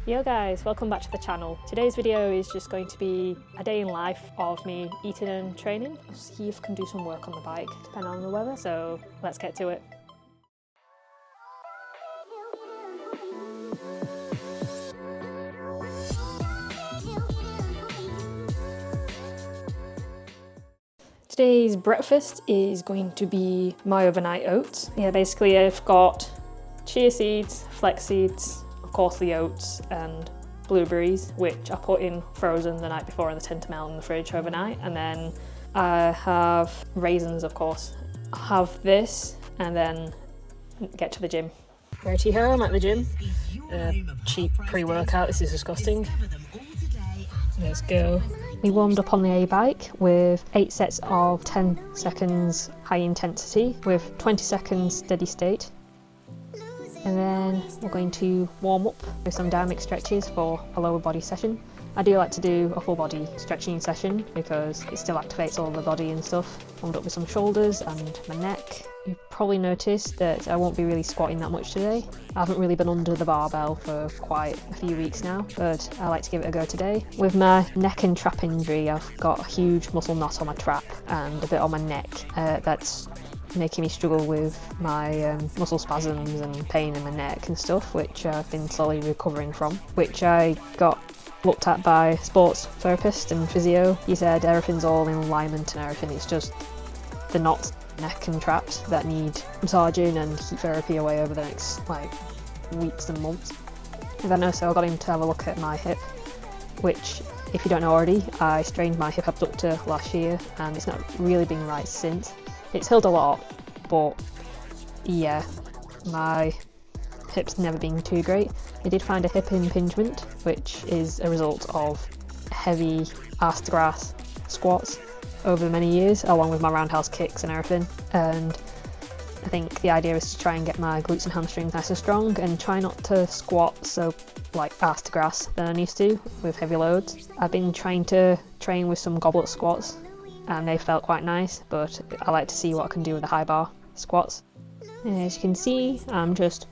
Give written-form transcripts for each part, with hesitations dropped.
Yo guys, welcome back to the channel. Today's video is just going to be a day in life of me eating and training. I'll see if I can do some work on the bike, depending on the weather, so let's get to it. Today's breakfast is going to be my overnight oats. Yeah, basically I've got chia seeds, flex seeds, of course the oats, and blueberries, which I put in frozen the night before and they tend to melt in the fridge overnight. And then I have raisins, of course. I'll have this and then get to the gym. Righty ho, I'm at the gym. Cheap pre-workout, this is disgusting. Let's go. We warmed up on the A-bike with 8 sets of 10 seconds high intensity with 20 seconds steady state. And then we're going to warm up with some dynamic stretches for a lower body session. I do like to do a full body stretching session because it still activates all the body and stuff. Warmed up with some shoulders and my neck. You've probably noticed that I won't be really squatting that much today. I haven't really been under the barbell for quite a few weeks now, but I like to give it a go today. With my neck and trap injury, I've got a huge muscle knot on my trap and a bit on my neck that's making me struggle with my muscle spasms and pain in my neck and stuff, which I've been slowly recovering from, which I got looked at by a sports therapist and physio. He said everything's all in alignment and everything, it's just the knots, neck and traps that need massaging and heat therapy away over the next weeks and months. And then also I got him to have a look at my hip, which, if you don't know already, I strained my hip abductor last year and it's not really been right since. It's healed a lot, but yeah, my hip's never been too great. I did find a hip impingement, which is a result of heavy ass to grass squats over many years, along with my roundhouse kicks and everything. And I think the idea is to try and get my glutes and hamstrings nice and strong and try not to squat so ass to grass than I used to with heavy loads. I've been trying to train with some goblet squats and they felt quite nice, but I like to see what I can do with the high bar squats. As you can see, I've just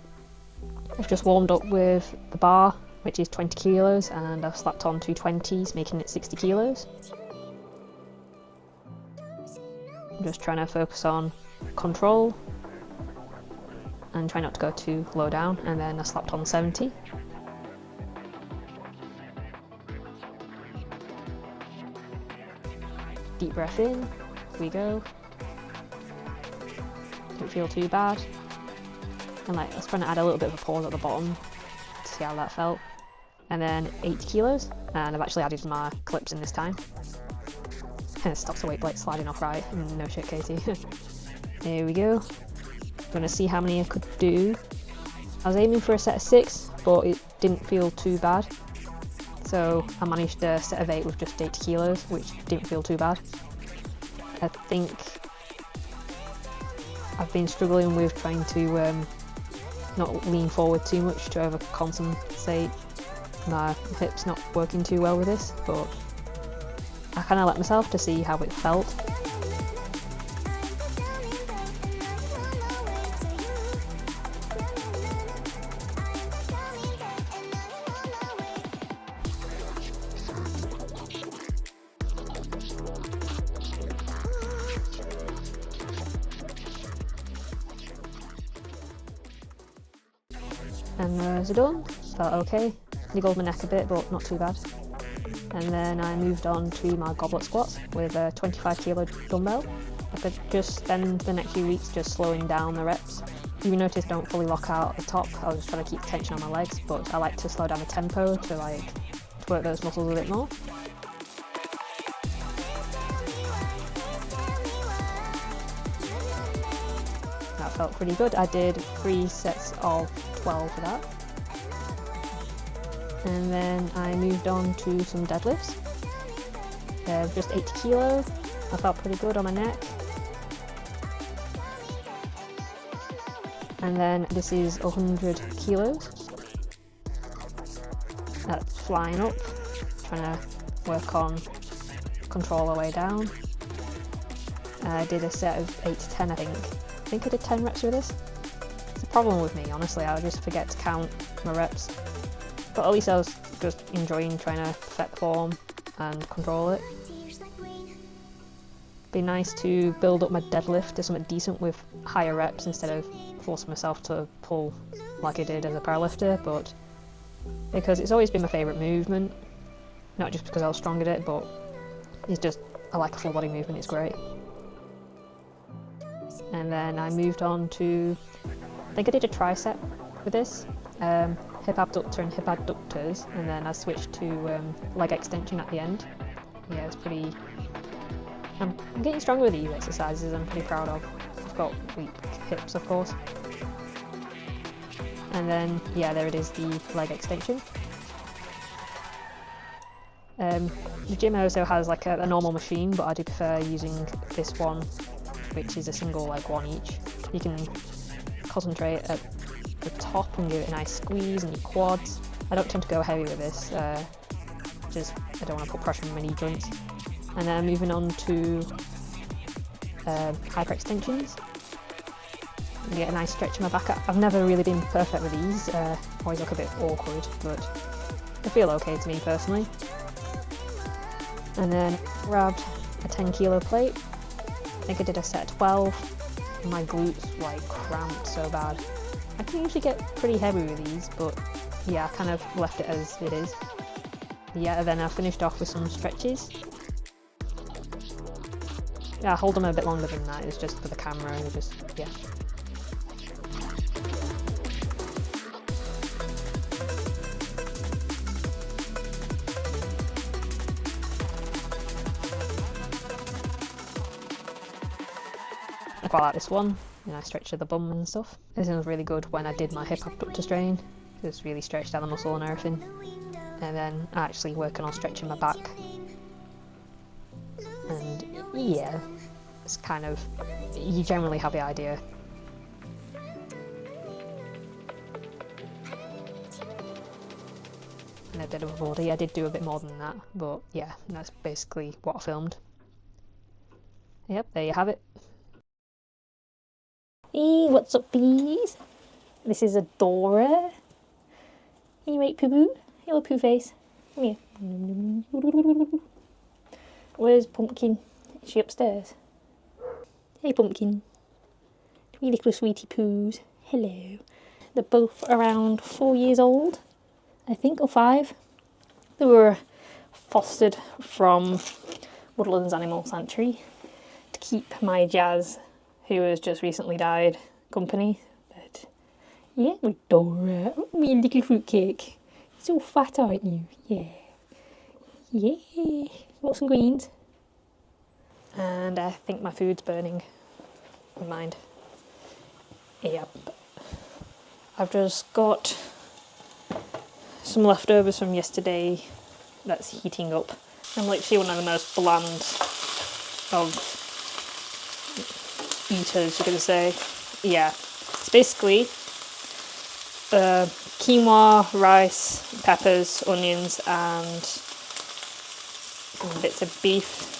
warmed up with the bar, which is 20 kilos, and I've slapped on 2 20s, making it 60 kilos. I'm just trying to focus on control and try not to go too low down, and then I slapped on 70. Deep breath in, here we go. Didn't feel too bad. And I was trying to add a little bit of a pause at the bottom to see how that felt. And then 80 kilos, and I've actually added my clips in this time. And it stops the weight plate sliding off right, no shit Katie. There we go. Gonna see how many I could do. I was aiming for a set of 6, but it didn't feel too bad. So I managed a set of 8 with just 80 kilos, which didn't feel too bad. I think I've been struggling with trying to not lean forward too much to overcompensate. My hip's not working too well with this, but I kind of let myself to see how it felt. And those are done. Felt okay. Niggled my neck a bit, but not too bad. And then I moved on to my goblet squats with a 25 kilo dumbbell. I could just spend the next few weeks just slowing down the reps. You notice I don't fully lock out at the top. I was just trying to keep tension on my legs, but I like to slow down the tempo to work those muscles a bit more. That felt pretty good. I did 3 sets of 12 for that. And then I moved on to some deadlifts. Just 80 kilo. I felt pretty good on my neck. And then this is 100 kilos. That's flying up. Trying to work on control the way down. I did a set of 8 to 10, I think I did 10 reps with this. It's a problem with me, honestly, I just forget to count my reps. But at least I was just enjoying trying to perfect form and control it. Be nice to build up my deadlift to something decent with higher reps instead of forcing myself to pull like I did as a powerlifter, but because it's always been my favourite movement, not just because I was strong at it, but it's just, I like a full body movement, it's great. And then I moved on to, I think I did a tricep with this, hip abductor and hip adductors, and then I switched to leg extension at the end. Yeah, it's pretty, I'm getting stronger with these exercises, I'm pretty proud of. I've got weak hips, of course. And then, yeah, there it is, the leg extension. The gym also has like a normal machine, but I do prefer using this one, which is a single leg one each. You can concentrate at the top and give it a nice squeeze in your quads. I don't tend to go heavy with this, just I don't want to put pressure on my knee joints. And then moving on to hyper extensions. You get a nice stretch in my back. I've never really been perfect with these, always look a bit awkward, but they feel okay to me personally. And then grabbed a 10 kilo plate. I think I did a set of 12. My glutes like cramped so bad. I can usually get pretty heavy with these, but yeah, I kind of left it as it is. Yeah, and then I finished off with some stretches. Yeah, I hold them a bit longer than that, it's just for the camera and just, yeah. I quite like this one, you know, I stretch to the bum and stuff. This one was really good when I did my hip abductor strain. It was really stretched down the muscle and everything. And then actually working on stretching my back. And yeah, it's kind of, you generally have the idea. And a bit of a body, I did do a bit more than that, but yeah, that's basically what I filmed. Yep, there you have it. Hey, what's up, bees? This is Adora. You right, Poo Poo? Hello, Poo Face. Come here. Where's Pumpkin? Is she upstairs? Hey, Pumpkin. 3 little sweetie poos. Hello. They're both around 4 years old, I think, or 5. They were fostered from Woodlands Animal Sanctuary to keep my Jazz, who has just recently died, company. But yeah, Dora, oh, me little fruitcake. You're so fat, aren't you? Yeah. Yeah. You want some greens? And I think my food's burning. Never mind. Yep. I've just got some leftovers from yesterday that's heating up. I'm literally one of the most bland of eaters, you could say. Yeah, it's basically quinoa, rice, peppers, onions, and bits of beef.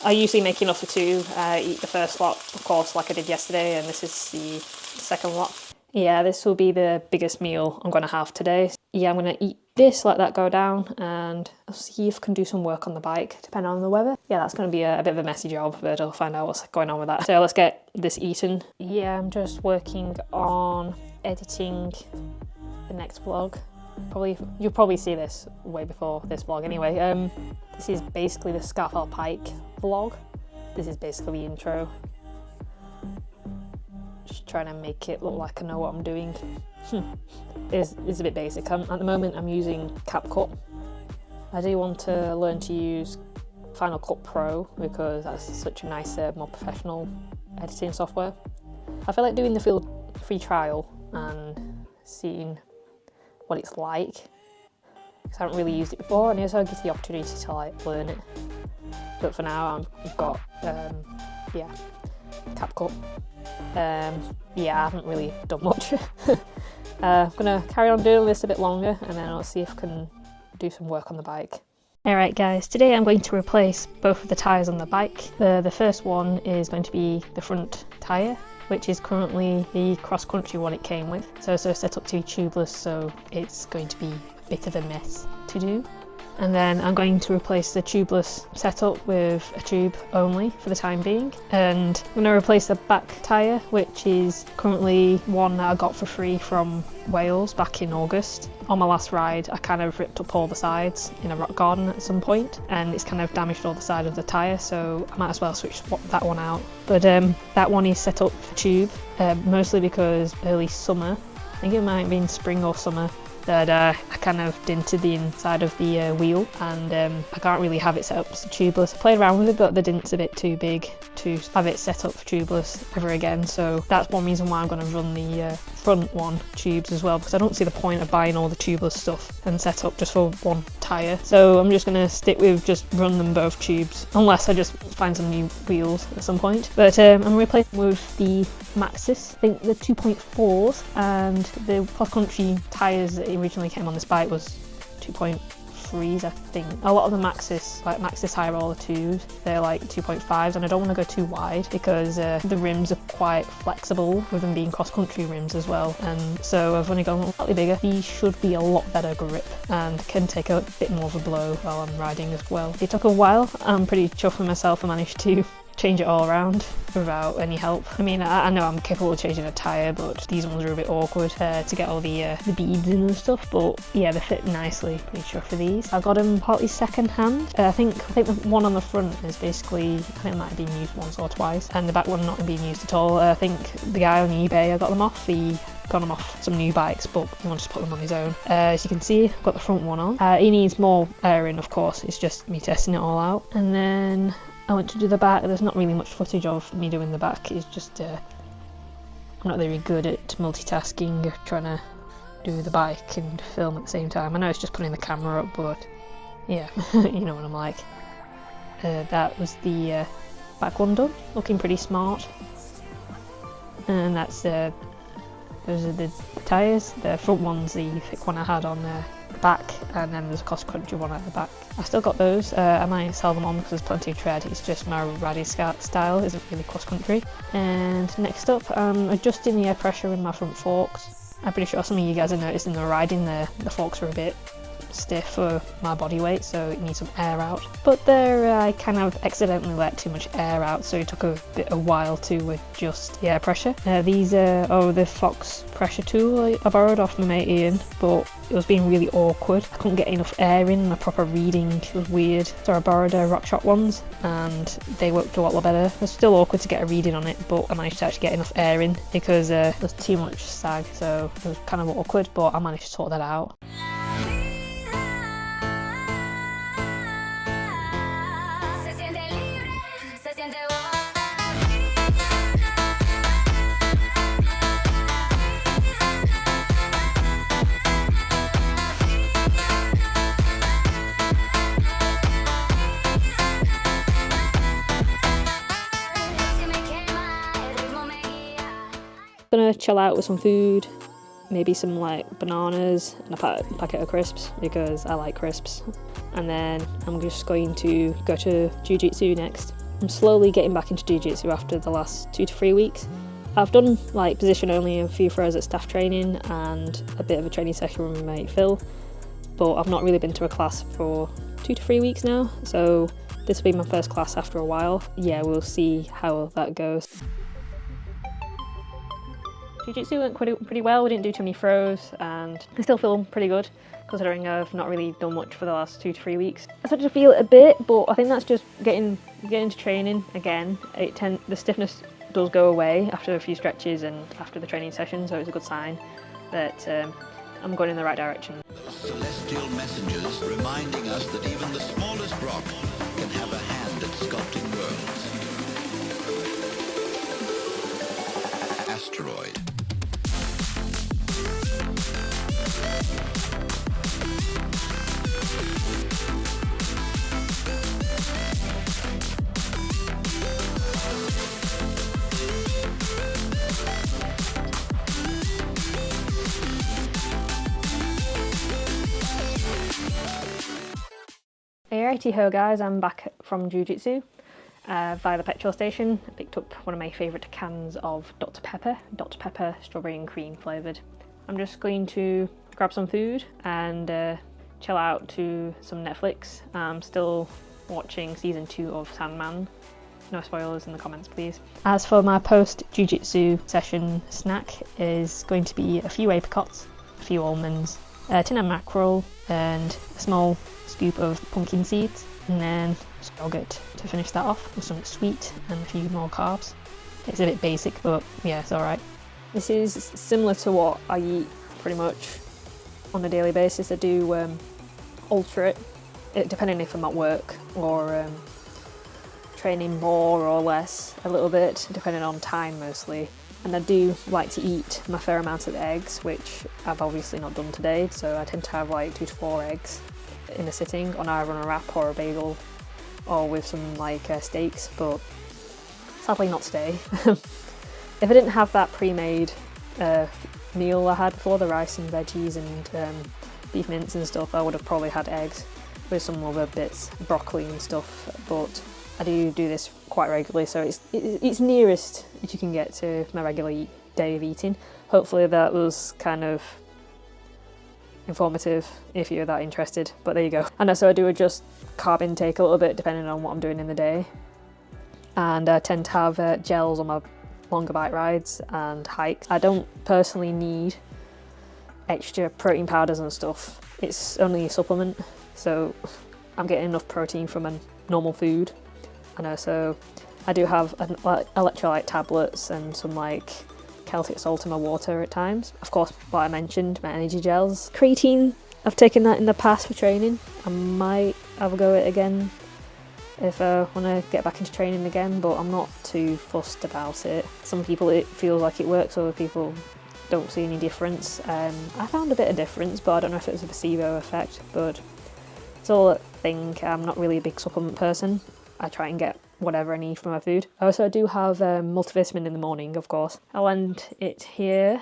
I usually make enough for 2. I eat the first lot, of course, like I did yesterday, and this is the second lot. Yeah, this will be the biggest meal I'm going to have today. Yeah, I'm going to eat this, let that go down, and I'll see if I can do some work on the bike, depending on the weather. Yeah, that's going to be a bit of a messy job, but I'll find out what's going on with that. So let's get this eaten. Yeah, I'm just working on editing the next vlog. You'll probably see this way before this vlog anyway. This is basically the Scarfell Pike vlog. This is basically the intro. Just trying to make it look like I know what I'm doing. It's a bit basic. At the moment I'm using CapCut. I do want to learn to use Final Cut Pro because that's such a nice, more professional editing software. I feel like doing the free trial and seeing what it's like, because I haven't really used it before, and it also gives the opportunity to like learn it. But for now I've got yeah, CapCut. Yeah, I haven't really done much. I'm gonna carry on doing this a bit longer, and then I'll see if I can do some work on the bike. Alright guys, today I'm going to replace both of the tyres on the bike. The first one is going to be the front tyre, which is currently the cross-country one it came with. So set up to be tubeless, so it's going to be a bit of a mess to do. And then I'm going to replace the tubeless setup with a tube only for the time being. And I'm going to replace the back tyre, which is currently one that I got for free from Wales back in August. On my last ride, I kind of ripped up all the sides in a rock garden at some point, and it's kind of damaged all the side of the tyre, so I might as well switch that one out. But that one is set up for tube, mostly because early summer, I think it might have been spring or summer, that I kind of dented the inside of the wheel, and I can't really have it set up as tubeless. I played around with it, but the dent's a bit too big to have it set up for tubeless ever again, so that's one reason why I'm going to run the front one tubes as well, because I don't see the point of buying all the tubeless stuff and set up just for one tyre. So I'm just going to stick with just run them both tubes, unless I just find some new wheels at some point. But I'm replacing with the Maxxis, I think the 2.4s, and the cross-country tyres that originally came on this bike was 2.3s, I think. A lot of the Maxxis, like Maxxis High Roller 2s, they're like 2.5s, and I don't want to go too wide because the rims are quite flexible with them being cross-country rims as well, and so I've only gone slightly bigger. These should be a lot better grip and can take a bit more of a blow while I'm riding as well. It took a while. I'm pretty chuffed with myself. I managed to change it all around without any help. I mean, I know I'm capable of changing a tyre, but these ones are a bit awkward to get all the beads in and stuff, but yeah, they fit nicely. Pretty sure for these. I got them partly second hand. I think the one on the front is basically, I think it might have been used once or twice, and the back one not being used at all. I think the guy on eBay I got them off, he got them off some new bikes, but he wanted to put them on his own. As you can see, I've got the front one on. He needs more airing, of course. It's just me testing it all out. And then I went to do the back. There's not really much footage of me doing the back. It's just I'm not very good at multitasking, trying to do the bike and film at the same time. I know it's just putting the camera up, but yeah, you know what I'm like. That was the back one done, looking pretty smart. And that's those are the tyres. The front one's the thick one I had on the back, and then there's a cross-country one at the back. I still got those. I might sell them on because there's plenty of tread. It's just my riding style isn't really cross-country. And next up, I'm adjusting the air pressure in my front forks. I'm pretty sure some of you guys have noticed in the riding the forks are a bit stiff for my body weight, so it needs some air out. But there I kind of accidentally let too much air out, so it took a while to adjust the air pressure. These are the Fox pressure tool I borrowed off my mate Ian, but it was being really awkward. I couldn't get enough air in, my proper reading was weird. So I borrowed RockShot ones, and they worked a lot better. It was still awkward to get a reading on it, but I managed to actually get enough air in because there was too much sag, so it was kind of awkward, but I managed to sort that out. Gonna chill out with some food, maybe some like bananas and a packet of crisps because I like crisps, and then I'm just going to go to jiu-jitsu next. I'm slowly getting back into jiu-jitsu after the last 2 to 3 weeks. I've done like position only, a few throws at staff training and a bit of a training session with my mate Phil, but I've not really been to a class for 2 to 3 weeks now, so this will be my first class after a while. Yeah, we'll see how that goes. Jiu-jitsu went pretty well. We didn't do too many throws, and I still feel pretty good considering I've not really done much for the last 2 to 3 weeks. I started to feel it a bit, but I think that's just getting into training again. The stiffness does go away after a few stretches and after the training session, so it's a good sign that I'm going in the right direction. Celestial messengers reminding us that even the smallest rock can have a hand at sculpting worlds. Asteroid. Alrighty ho guys, I'm back from jiu-jitsu. via the petrol station. I picked up one of my favourite cans of Dr Pepper strawberry and cream flavoured. I'm just going to grab some food and chill out to some Netflix. I'm still watching season 2 of Sandman. No spoilers in the comments, please. As for my post Jiu Jitsu session snack is going to be a few apricots, a few almonds, a tin of mackerel and a small scoop of pumpkin seeds, and then some yogurt to finish that off with something sweet and a few more carbs. It's a bit basic, but yeah, it's alright. This is similar to what I eat pretty much on a daily basis. I do alter it depending if I'm at work or training more or less, a little bit, depending on time mostly. And I do like to eat my fair amount of eggs, which I've obviously not done today, so I tend to have like 2 to 4 eggs in a sitting on either on a wrap or a bagel or with some like steaks, but sadly not today. If I didn't have that pre-made meal I had before, the rice and veggies and beef mince and stuff, I would have probably had eggs with some other bits, broccoli and stuff, but I do this quite regularly, so it's nearest as you can get to my regular day of eating. Hopefully that was kind of informative if you're that interested, but there you go. And so I do adjust carb intake a little bit depending on what I'm doing in the day, and I tend to have gels on my longer bike rides and hikes. I don't personally need extra protein powders and stuff. It's only a supplement, so I'm getting enough protein from a normal food. And also I do have electrolyte tablets and some like Celtic salt in my water at times. Of course, what I mentioned, my energy gels. Creatine, I've taken that in the past for training. I might have a go at it again if I want to get back into training again, but I'm not too fussed about it. Some people it feels like it works, other people don't see any difference. I found a bit of difference, but I don't know if it was a placebo effect, but it's all a thing. I'm not really a big supplement person. I try and get whatever I need from my food. Also, I do have multivitamin in the morning, of course. I'll end it here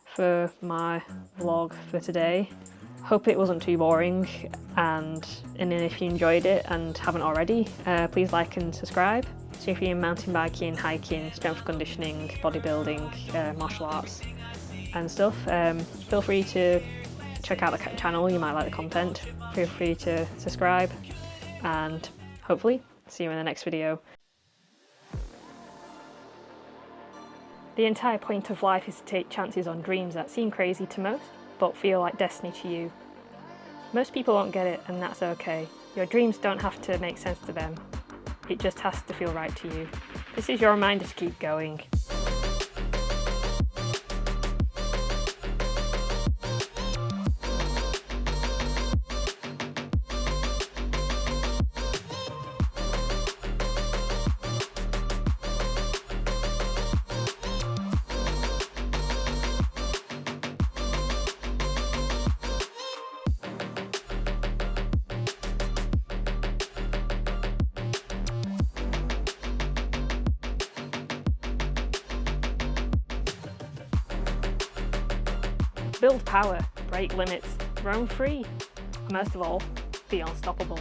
for my vlog for today. Hope it wasn't too boring, and if you enjoyed it and haven't already, please like and subscribe. So if you're mountain biking, hiking, strength conditioning, bodybuilding, martial arts and stuff, feel free to check out the channel. You might like the content. Feel free to subscribe, and hopefully see you in the next video. The entire point of life is to take chances on dreams that seem crazy to most, but feel like destiny to you. Most people won't get it, and that's okay. Your dreams don't have to make sense to them. It just has to feel right to you. This is your reminder to keep going. Build power, break limits, roam free, and most of all, be unstoppable.